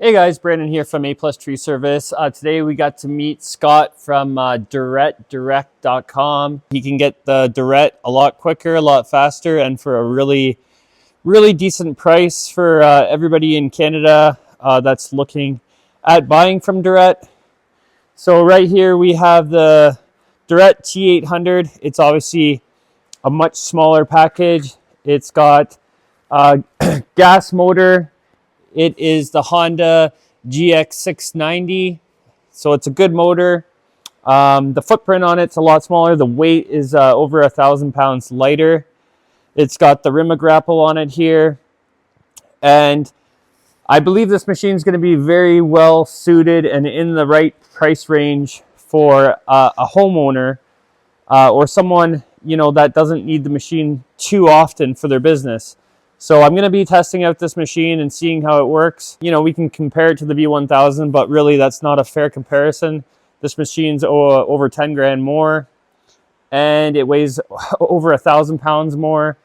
Hey guys, Brandon here from A Plus Tree Service. Today we got to meet Scott from Derette.com. He can get the Derette a lot quicker, a lot faster, and for a really decent price for everybody in Canada that's looking at buying from Derette. So right here we have the Derette T800. It's obviously a much smaller package. It's got gas motor. It is the Honda GX690, so it's a good motor. The footprint on it's a lot smaller. The weight is over 1,000 pounds lighter. It's got the rim grapple on it here, and I believe this machine is going to be very well suited and in the right price range for a homeowner or someone that doesn't need the machine too often for their business. So I'm going to be testing out this machine and seeing how it works. We can compare it to the V1000, but really that's not a fair comparison. This machine's over 10 grand more, and it weighs over 1,000 pounds more.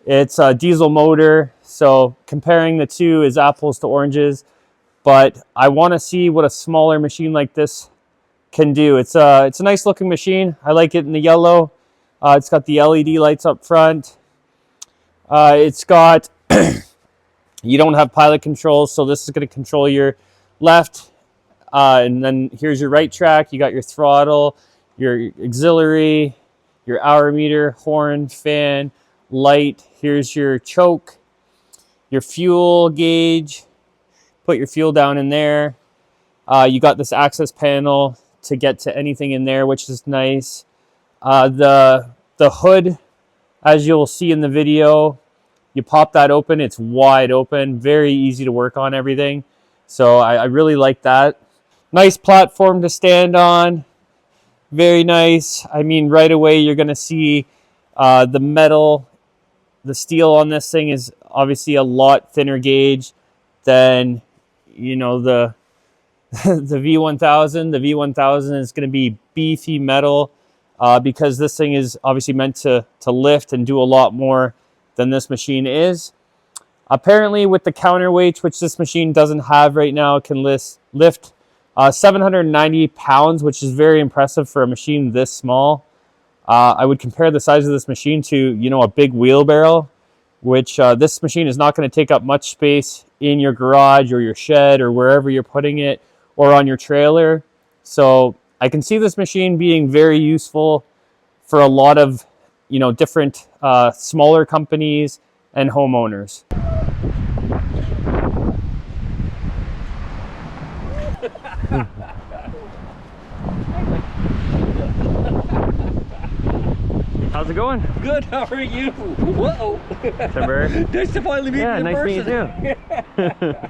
It's a diesel motor, so comparing the two is apples to oranges. But I want to see what a smaller machine like this can do. It's a nice looking machine. I like it in the yellow. It's got the LED lights up front. It's got, you don't have pilot controls, so this is going to control your left, and then here's your right track. You got your throttle, your auxiliary, your hour meter, horn, fan, light. Here's your choke, your fuel gauge. Put your fuel down in there. You got this access panel to get to anything in there, which is nice. The hood, as you'll see in the video, you pop that open, it's wide open, very easy to work on everything. So I really like that. Nice platform to stand on, very nice. I mean, right away you're gonna see the metal, the steel on this thing is obviously a lot thinner gauge than, the the V1000. The V1000 is gonna be beefy metal because this thing is obviously meant to lift and do a lot more than this machine is. Apparently with the counterweights, which this machine doesn't have right now, it can lift 790 pounds, which is very impressive for a machine this small. I would compare the size of this machine to, a big wheelbarrow, which this machine is not going to take up much space in your garage or your shed or wherever you're putting it, or on your trailer. So I can see this machine being very useful for a lot of different smaller companies and homeowners. How's it going? Good, how are you? Whoa! Timber. Nice to finally meet you in nice person. to meet you too.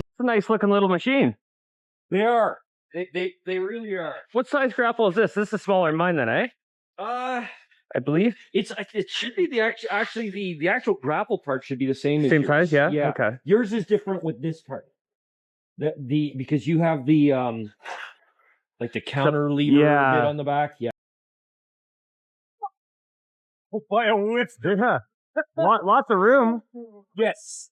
It's a nice looking little machine. They are. They really are. What size grapple is this? This is smaller than mine then, eh? I believe. It should be the actual grapple part should be the same as Same yours. size, yeah? Yeah. Okay. Yours is different with this part. Because you have the like the counter lever bit on the back. Yeah. Oh, by a whiff. Yeah. Lots of room. Yes.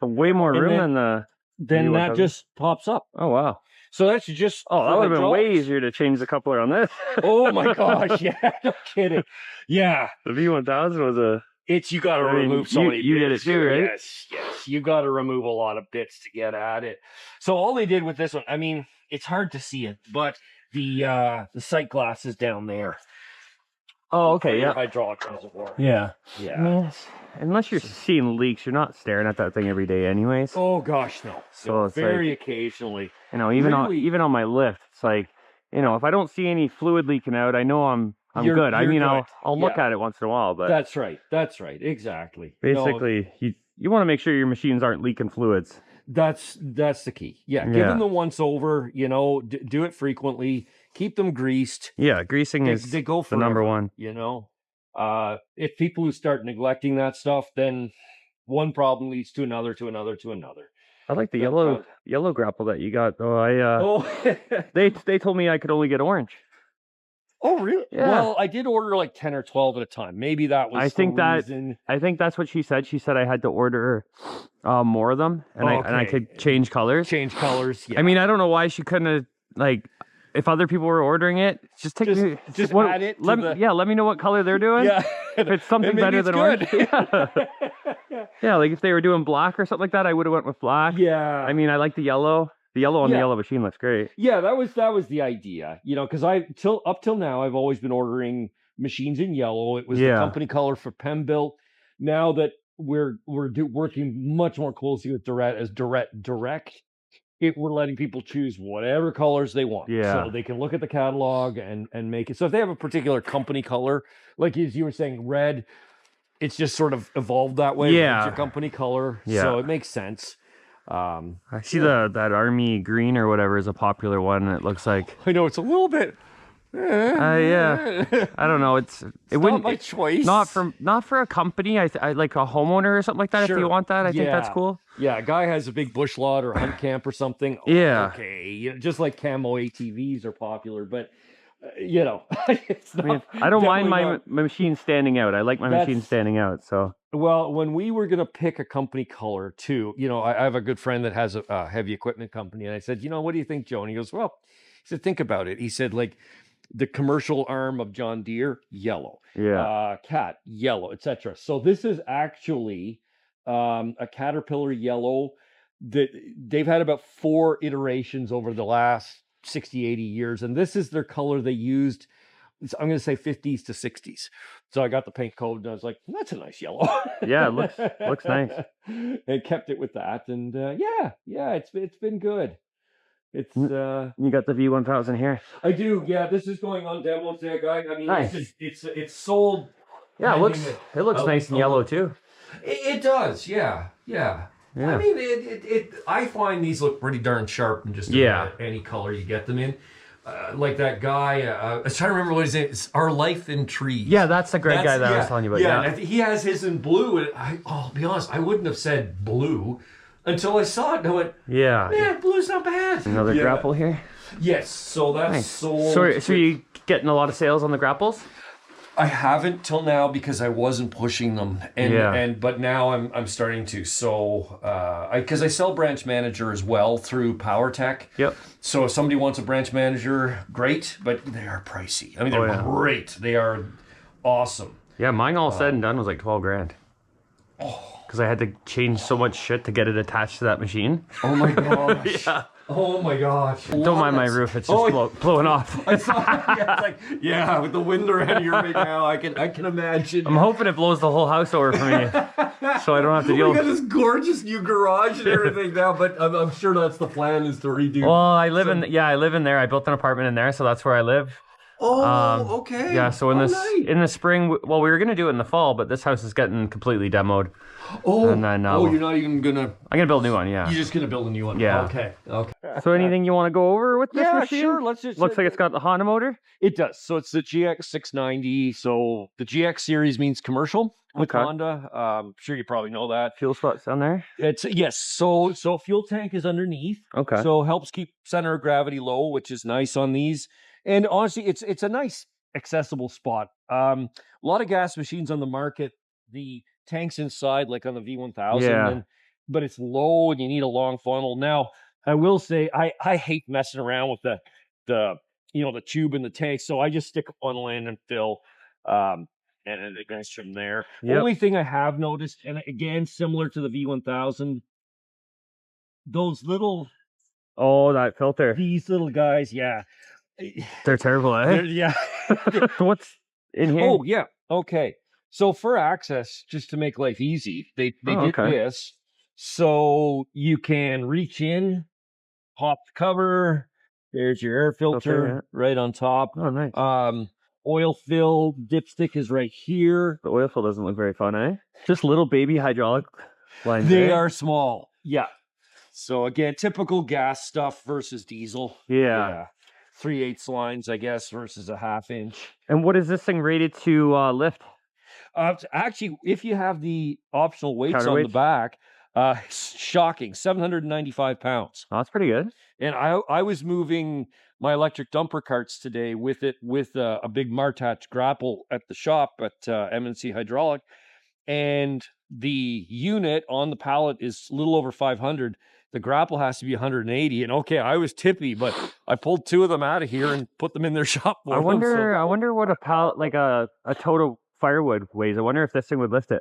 So way more room than the... Then that just pops up. Oh, wow. So that's just... Oh, that would have been way easier to change the coupler on this. Oh my gosh, yeah, no kidding. Yeah. The V1000 was a... You got to remove so many bits. You did it too, right? Yes. You got to remove a lot of bits to get at it. So all they did with this one, I mean, it's hard to see it, but the sight glass is down there. Oh, okay, yeah. Hydraulic reservoir. Yeah. Yeah. I mean, unless you're seeing leaks, you're not staring at that thing every day anyways. Oh gosh, no. So it's very like, occasionally. Even on my lift, it's like, if I don't see any fluid leaking out, I know I'm good. I mean, good. I'll look at it once in a while, but That's right. Exactly. Basically, you want to make sure your machines aren't leaking fluids. That's the key. Yeah. Give them the once over, do it frequently. Keep them greased. Yeah, greasing is they go the number one. If people who start neglecting that stuff, then one problem leads to another, to another, to another. I like the That- yellow grapple that you got though. Oh, They told me I could only get orange. oh, really? Yeah. Well, I did order like 10 or 12 at a time. Maybe that was I think the that reason. I think that's what she said. She said I had to order more of them, and I Okay. could change colors. Change colors. Yeah. I mean, I don't know why she couldn't have, like, if other people were ordering it, just take me. Just what, add it to let the- me, yeah, let me know what color they're doing. yeah. If it's something And maybe better it's than good. orange. Yeah. Yeah, like if they were doing black or something like that, I would have went with black. Yeah. I mean, I like the yellow. The yellow on the Yeah. yellow machine looks great. Yeah, that was the idea, you know, because up till now I've always been ordering machines in yellow. It was the Yeah. company color for Pembuilt. Now that we're working much more closely with Derette as Derette Direct, we're letting people choose whatever colors they want. Yeah. So they can look at the catalog and make it. So if they have a particular company color, like as you were saying, red, it's just sort of evolved that way. Yeah. Red's your company color. Yeah. So it makes sense. I see that army green or whatever is a popular one. It looks like. I know it's a little bit. Yeah. I don't know. It wouldn't. Not my choice. Not for a company. I like a homeowner or something like that. Sure. If you want that, I think that's Yeah. cool. Yeah, a guy has a big bush lot or hunt camp or something. Yeah. Okay, you know, just like camo ATVs are popular, but you know, it's not. I mean, I don't mind definitely my machine standing out. I like my machine That's- standing out. So Well, when we were gonna pick a company color too, you know, I have a good friend that has a heavy equipment company, and I said, you know, what do you think, Joe? And he goes, well, he said, think about it. He said, like, the commercial arm of John Deere, yellow. yeah, Cat, yellow, etc. So this is actually a Caterpillar yellow that they've had about 4 iterations over the last 60, 80 years. And this is their color they used. I'm going to say 50s to 60s. So I got the paint code and I was like, that's a nice yellow. Yeah, it looks nice. And kept it with that. And yeah, it's been good. It's you got the V1000 here. I do, yeah. This is going on demo today, guy. I mean, Nice. it's sold. Yeah, pending it looks nice in yellow too. It does, yeah. I mean, I find these look pretty darn sharp in just about any color you get them in. Like that guy, I was trying to remember what his name is. Our Life in Trees. Yeah, that's the great guy that I was telling you about. Yeah, and he has his in blue. And I'll be honest, I wouldn't have said blue until I saw it. And I went, yeah. blue's not bad. Another grapple here. Yes, so that's Nice. sold. So you getting a lot of sales on the grapples? I haven't till now because I wasn't pushing them, but now I'm starting to. So because I sell branch manager as well through PowerTech. Yep. So if somebody wants a branch manager, great, but they are pricey. I mean, they're great. They are awesome. Yeah, mine all said and done was like 12 grand. Because I had to change so much shit to get it attached to that machine. Oh my gosh. Yeah. Oh my gosh. Don't mind my roof; it's just blowing off. I saw it's with the wind around here right now, I can imagine. I'm hoping it blows the whole house over for me, so I don't have to deal. We got this gorgeous new garage and everything now, but I'm sure that's the plan is to redo. Well, I live in there. I built an apartment in there, so that's where I live. Oh, okay. Yeah, so in the spring, well, we were gonna do it in the fall, but this house is getting completely demoed. Oh, and then, you're not even gonna. I'm gonna build a new one. Yeah. You're just gonna build a new one. Yeah. Okay. So anything you want to go over with this machine? Sure. Let's just. Looks like it's got the Honda motor. It does. So it's the GX 690. So the GX series means commercial with Honda. I'm sure you probably know that. Fuel spots down there. It's yes. So fuel tank is underneath. Okay. So helps keep center of gravity low, which is nice on these. And honestly, it's a nice accessible spot. A lot of gas machines on the market, the tanks inside, like on the V1000, but it's low and you need a long funnel. Now, I will say I hate messing around with the tube in the tank, so I just stick a funnel in and fill, and then it goes from there. Yep. Only thing I have noticed, and again similar to the V1000, those little that filter. these little guys, They're terrible, eh? yeah. What's in here? Oh yeah. Okay. So for access, just to make life easy, they did this so you can reach in, pop the cover. There's your air filter right on top. Oh, nice. Oil fill dipstick is right here. The oil fill doesn't look very fun, eh? Just little baby hydraulic lines. They are small. Yeah. So again, typical gas stuff versus diesel. Yeah. 3/8 lines, I guess, versus a 1/2 inch. And what is this thing rated to lift? Actually, if you have the optional weights on the Counterweights? back, shocking, 795 pounds. Oh, that's pretty good. And I was moving my electric dumper carts today with it, with a big Martach grapple at the shop at M&C Hydraulic, and the unit on the pallet is a little over 500. The grapple has to be 180. And okay, I was tippy, but I pulled 2 of them out of here and put them in their shop. I wonder what a pallet, like a total firewood weighs. I wonder if this thing would lift it.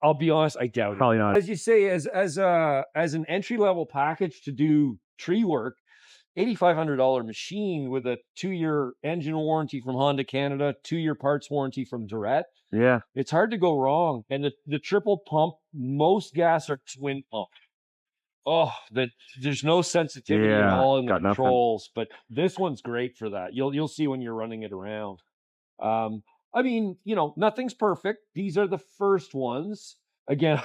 I'll be honest, I doubt it. Probably not. As you say, as an entry level package to do tree work, $8,500 machine with a 2-year engine warranty from Honda Canada, 2-year parts warranty from Derette. Yeah. It's hard to go wrong. And the triple pump, most gas are twin pump. Oh, there's no sensitivity at all in the controls, but this one's great for that. You'll see when you're running it around. I mean, you know, nothing's perfect. These are the first ones. Again,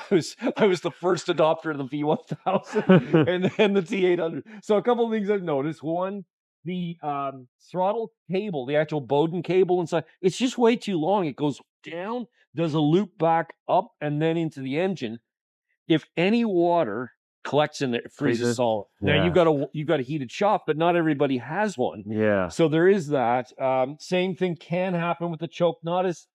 I was the first adopter of the V1000 and then the T800. So a couple of things I've noticed. One, the throttle cable, the actual Bowden cable inside, it's just way too long. It goes down, does a loop back up, and then into the engine. If any water collects in there, it freezes solid. Now you've got a heated shop, but not everybody has one. Yeah. So there is that. Same thing can happen with the choke. Not as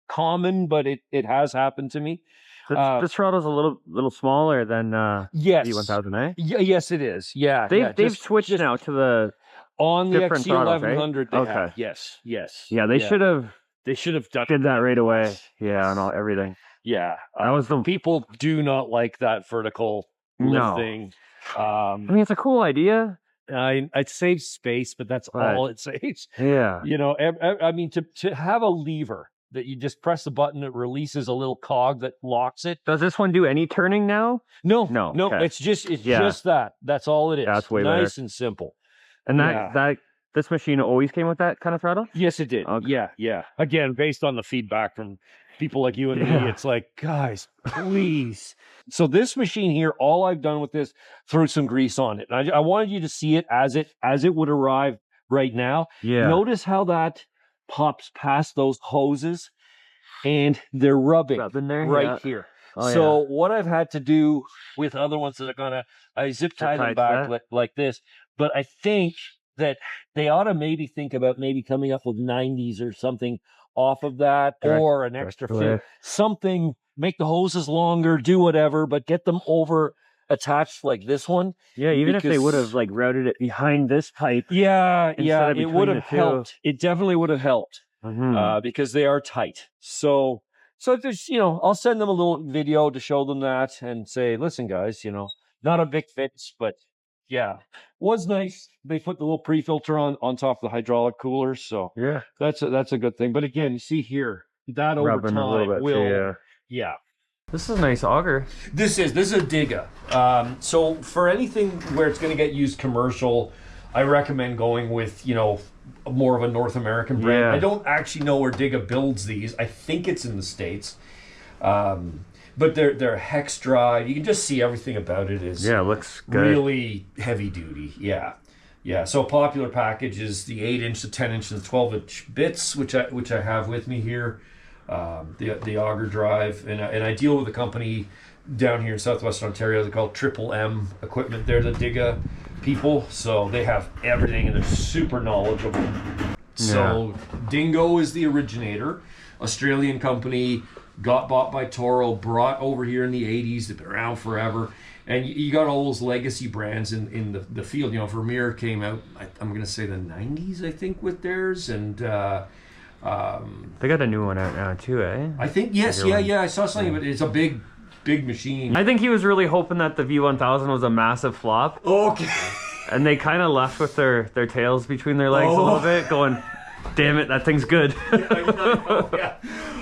common, but it has happened to me. This throttle's a little smaller than V1000, eh? Yes, it is. Yeah. They've switched now to the on the different throttles, XC1100. right? Okay. Yes. Yeah, they should have done that right away. Yeah, and everything. Yeah. That was the people do not like that vertical lifting. I mean, it's a cool idea. It saves space, but that's all it saves. Yeah. You know, I mean, to have a lever that you just press the button, it releases a little cog that locks it. Does this one do any turning now? No. Okay. It's just that. That's all it is. That's way nice better. And simple. And this machine always came with that kind of throttle? Yes, it did. Okay. Yeah. Again, based on the feedback from people like you and me, it's like, guys, please. So this machine here, all I've done with this, threw some grease on it. And I wanted you to see it as it would arrive right now. Yeah. Notice how that pops past those hoses and they're rubbing there, right here. So what I've had to do with other ones that are I zip tie them back like this, but I think that they ought to maybe think about coming up with 90s or something off of that, or an extra fit, something, make the hoses longer, do whatever, but get them over attached like this one. Yeah, even if they would have like routed it behind this pipe. Yeah, it would have helped. It definitely would have helped because they are tight. So there's, I'll send them a little video to show them that and say, listen, guys, not a big fix, but yeah, was nice. They put the little pre-filter on top of the hydraulic cooler, so yeah, that's a good thing. But again, you see here that over time will, yeah. This is a nice auger. This is a Digga. So for anything where it's going to get used commercial, I recommend going with more of a North American brand. Yeah. I don't actually know where Digga builds these. I think it's in the States. But they're hex drive. You can just see everything about it is it looks good. Really heavy duty. Yeah. So popular package is the 8-inch, the 10-inch, and the 12-inch bits, which I have with me here. The auger drive, and I deal with a company down here in Southwestern Ontario. They're called Triple M Equipment. They're the Digga people, so they have everything, and they're super knowledgeable. So Dingo is the originator, Australian company. Got bought by Toro, brought over here in the 80s. They've been around forever. And you got all those legacy brands in the field. Vermeer came out, I'm going to say the 90s, I think, with theirs. And they got a new one out now too, eh? I think, yes. Yeah. I saw something, but it's a big machine. I think he was really hoping that the V1000 was a massive flop. Okay. And they kind of left with their tails between their legs a little bit, going, damn it, that thing's good.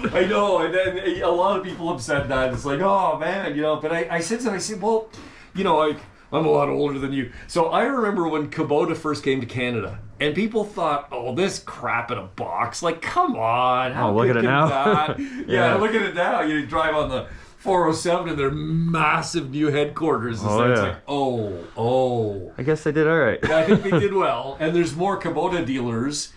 I know, and then a lot of people have said that. It's like, oh man, but I said, well, I'm a lot older than you. So I remember when Kubota first came to Canada, and people thought, oh, this crap in a box. Like, come on. How look at it now. Yeah, look at it now. You drive on the 407 and their massive new headquarters. And it's like, oh. I guess they did all right. I think they did well. And there's more Kubota dealers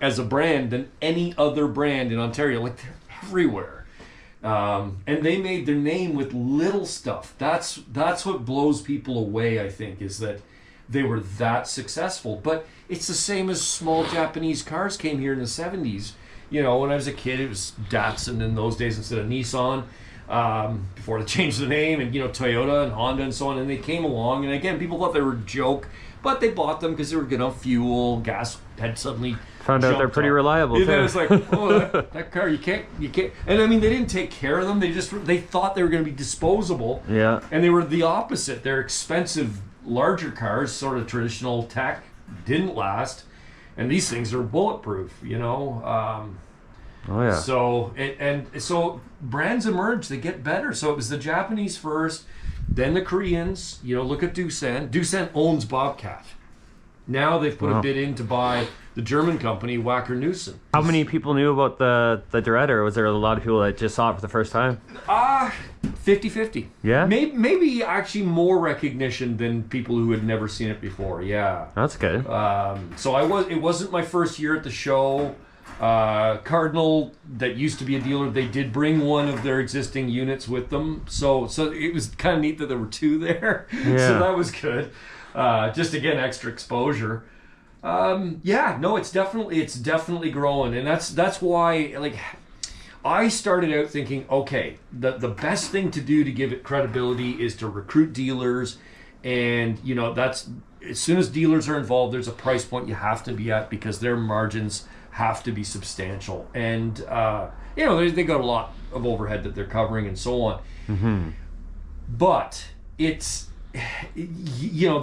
as a brand than any other brand in Ontario. Like, they're everywhere. And they made their name with little stuff. That's what blows people away, I think, is that they were that successful. But it's the same as small Japanese cars came here in the 70s. You know, when I was a kid, it was Datsun in those days instead of Nissan, before they changed the name, and, you know, Toyota and Honda and so on. And they came along, and again, people thought they were a joke, but they bought them because they were good on fuel. Gas had suddenly found out they're pretty reliable too. It was like, oh, that car, you can't. And I mean, they didn't take care of them. They thought they were going to be disposable. Yeah. And they were the opposite. They're expensive, larger cars, sort of traditional tech, didn't last. And these things are bulletproof, you know. Oh yeah. So so brands emerge. They get better. So it was the Japanese first, then the Koreans. You know, look at Doosan. Doosan owns Bobcat. Now they've put a bid in to buy the German company Wacker Neuson. How many people knew about the Derette, or was there a lot of people that just saw it for the first time? 50-50. Yeah? Maybe actually more recognition than people who had never seen it before. Yeah. That's good. So it wasn't my first year at the show. Cardinal, that used to be a dealer, they did bring one of their existing units with them. So it was kind of neat that there were two there. Yeah. So that was good. Just again, extra exposure. It's definitely growing, and that's why, like, I started out thinking, okay, the best thing to do to give it credibility is to recruit dealers, and, you know, that's, as soon as dealers are involved, there's a price point you have to be at because their margins have to be substantial, and you know, they got a lot of overhead that they're covering and so on. Mm-hmm. But it's, you know,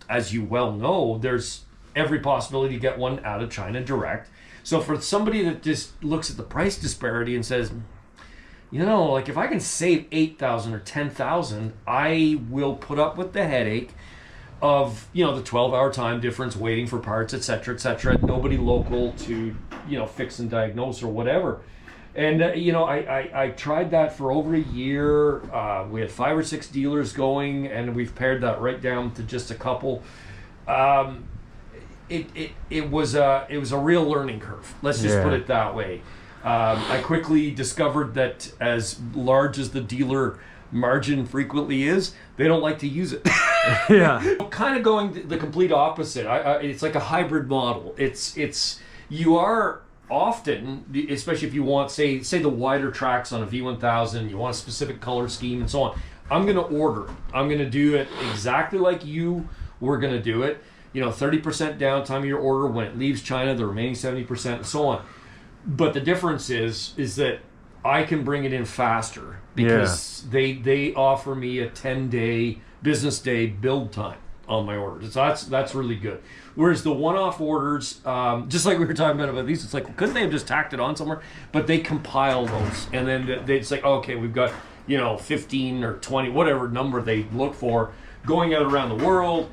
as you well know, there's every possibility to get one out of China direct. So for somebody that just looks at the price disparity and says, you know, like, if I can save 8,000 or 10,000, I will put up with the headache of, you know, the 12-hour time difference, waiting for parts, etc., nobody local to, you know, fix and diagnose or whatever. And, you know, I tried that for over a year. We had 5 or 6 dealers going, and we've pared that right down to just a couple. It was a real learning curve. Let's just put it that way. I quickly discovered that as large as the dealer margin frequently is, they don't like to use it. Yeah. Kind of going the complete opposite. It's like a hybrid model. You are often, especially if you want, say the wider tracks on a V1000, you want a specific color scheme and so on. I'm going to order it. I'm going to do it exactly like you were going to do it. You know, 30% downtime of your order. When it leaves China, the remaining 70% and so on. But the difference is that I can bring it in faster because they offer me a 10-day business day build time on my orders. So that's really good. Whereas the one-off orders, just like we were talking about these, it's like, couldn't they have just tacked it on somewhere? But they compile those, and then it's like, okay, we've got, you know, 15 or 20, whatever number they look for, going out around the world.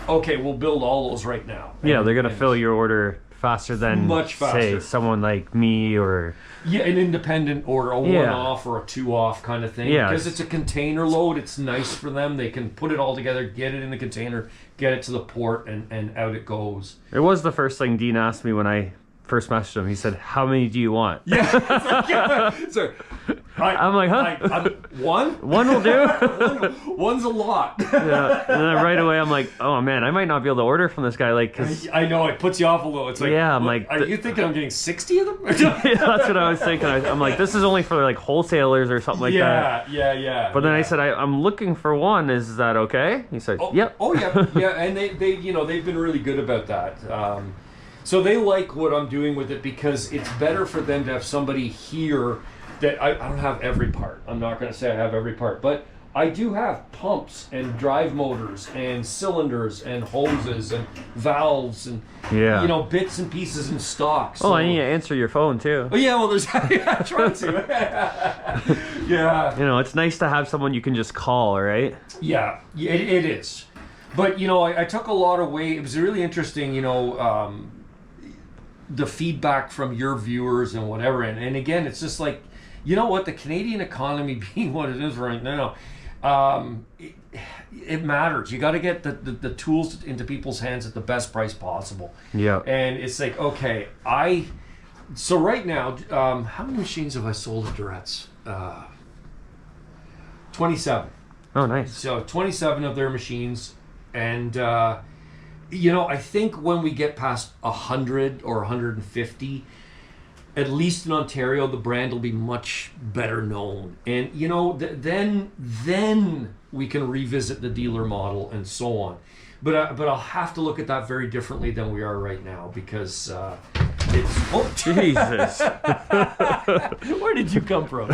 Okay, we'll build all those right now. Yeah, they're gonna fill your order faster than, much faster, say, someone like me, or an independent order, a one-off or a two-off kind of thing. Yeah, because it's a container load. It's nice for them. They can put it all together, get it in the container, get it to the port, and out it goes. It was the first thing Dean asked me when I first messaged him. He said, "How many do you want?" So I'm like, huh? One? One will do. One's a lot. Yeah. And then right away, I'm like, oh man, I might not be able to order from this guy. Like, cause I know, it puts you off a little. It's like, yeah, I'm like, are you thinking I'm getting 60 of them? Yeah, that's what I was thinking. I'm like, this is only for like wholesalers or something like that. Yeah. But then I said, I'm looking for one. Is that okay? He said, yep. Oh yeah. And they you know, they've been really good about that. So they like what I'm doing with it because it's better for them to have somebody here that I don't have every part. I'm not going to say I have every part, but I do have pumps and drive motors and cylinders and hoses and valves and, you know, bits and pieces in stock. So. Oh, I need to answer your phone too. Oh yeah, well there's, I try to. Yeah. You know, it's nice to have someone you can just call, right? Yeah, it is. But, you know, I took a lot away. It was really interesting, you know, the feedback from your viewers and whatever. And again, it's just like, you know what, the Canadian economy being what it is right now, it matters. You got to get the tools into people's hands at the best price possible. Yeah. And it's like, okay, so right now, how many machines have I sold at Durette's? 27. Oh, nice. So 27 of their machines, and you know, I think when we get past 100 or 150, at least in Ontario, the brand will be much better known, and you know, then we can revisit the dealer model and so on. But I'll have to look at that very differently than we are right now, because it's Jesus. Where did you come from?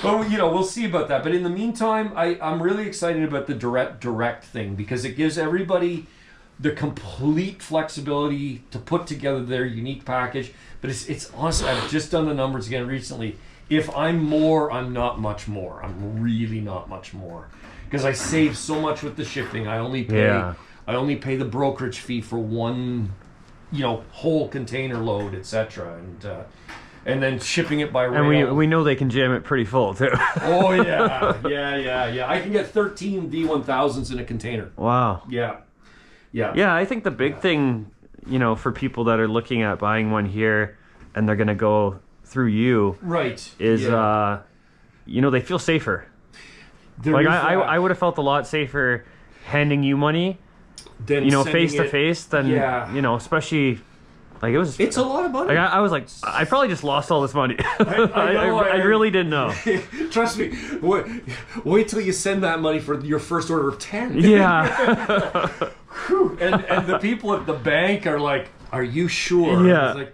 Well, you know, we'll see about that. But in the meantime, I'm really excited about the direct thing, because it gives everybody the complete flexibility to put together their unique package. But it's honestly, I've just done the numbers again recently. If I'm more, I'm not much more. I'm really not much more, because I save so much with the shipping. I only pay the brokerage fee for one, you know, whole container load, etc. And then shipping it by rail. And we know they can jam it pretty full too. Oh yeah. I can get 13 V1000s in a container. Wow. Yeah. I think the big thing, you know, for people that are looking at buying one here and they're gonna go through you, right, is you know, they feel safer. Like I would have felt a lot safer handing you money, then, you know, face to face, than you know, especially like it's a lot of money. Like I was like, I probably just lost all this money. I really didn't know. Trust me. Wait till you send that money for your first order of 10. Yeah. and the people at the bank are like, "Are you sure?" Yeah. It's like,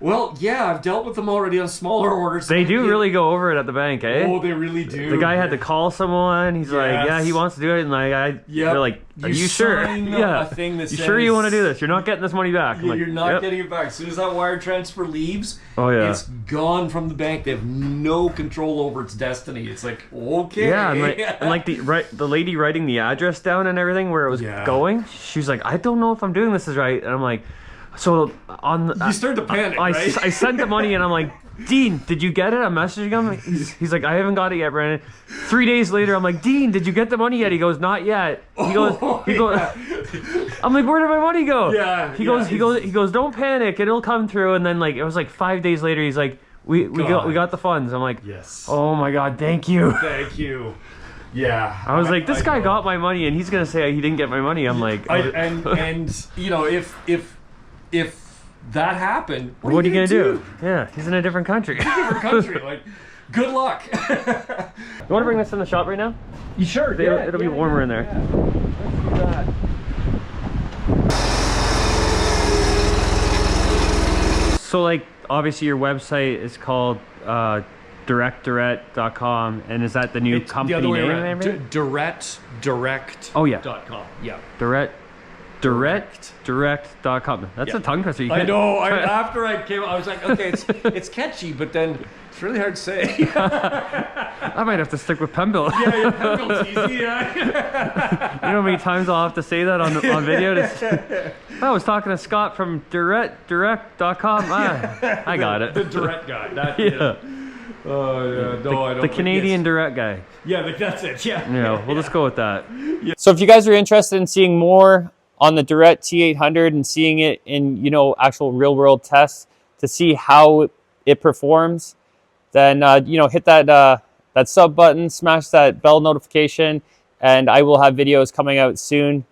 well, yeah, I've dealt with them already on smaller orders. They do really go over it at the bank, eh? Oh, they really do. The guy had to call someone. He's like, yeah, he wants to do it, and like they're like, are you sure? A thing that you says, sure you want to do this? You're not getting this money back. I'm like, you're not getting it back. As soon as that wire transfer leaves, it's gone from the bank. They have no control over its destiny. It's like, okay. Yeah, and like the lady writing the address down and everything where it was going, she was like, I don't know if I'm doing this is right, and I'm like, so you start to panic, right? I sent the money and I'm like, Dean, did you get it? I'm messaging him. He's like, I haven't got it yet, Brandon. 3 days later, I'm like, Dean, did you get the money yet? He goes, not yet. He goes. I'm like, where did my money go? Yeah. He goes, don't panic, it'll come through. And then like it was like 5 days later, he's like, we got the funds. I'm like, yes. Oh my God, thank you. Thank you. Yeah. I was like, this guy got my money, and he's gonna say he didn't get my money. I'm like, and you know, if that happened, what are you gonna do? Yeah, he's in a different country. Like, good luck. You want to bring this in the shop right now? You sure? It'll be warmer in there. Let's do that. So, like, obviously your website is called Derette.com, and is that the new company name? Derette. Oh yeah. .com. Yeah. Derette.com. That's a tongue twister. I know. After I came, I was like, okay, it's catchy, but then it's really hard to say. I might have to stick with Pemville. Yeah, Pemville's easy. Yeah. You know how many times I'll have to say that on video? I was talking to Scott from Derette.com. I got it. The Derette guy. Yeah. Oh yeah. No, I don't. The Canadian Derette guy. Yeah, that's it. Yeah. Yeah, we'll just go with that. Yeah. So if you guys are interested in seeing more on the Derette T800 and seeing it in, you know, actual real world tests to see how it performs, then, you know, hit that sub button, smash that bell notification, and I will have videos coming out soon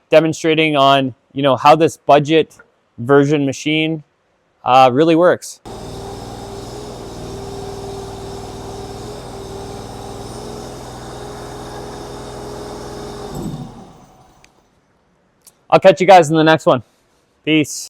demonstrating on, you know, how this budget version machine really works. I'll catch you guys in the next one. Peace.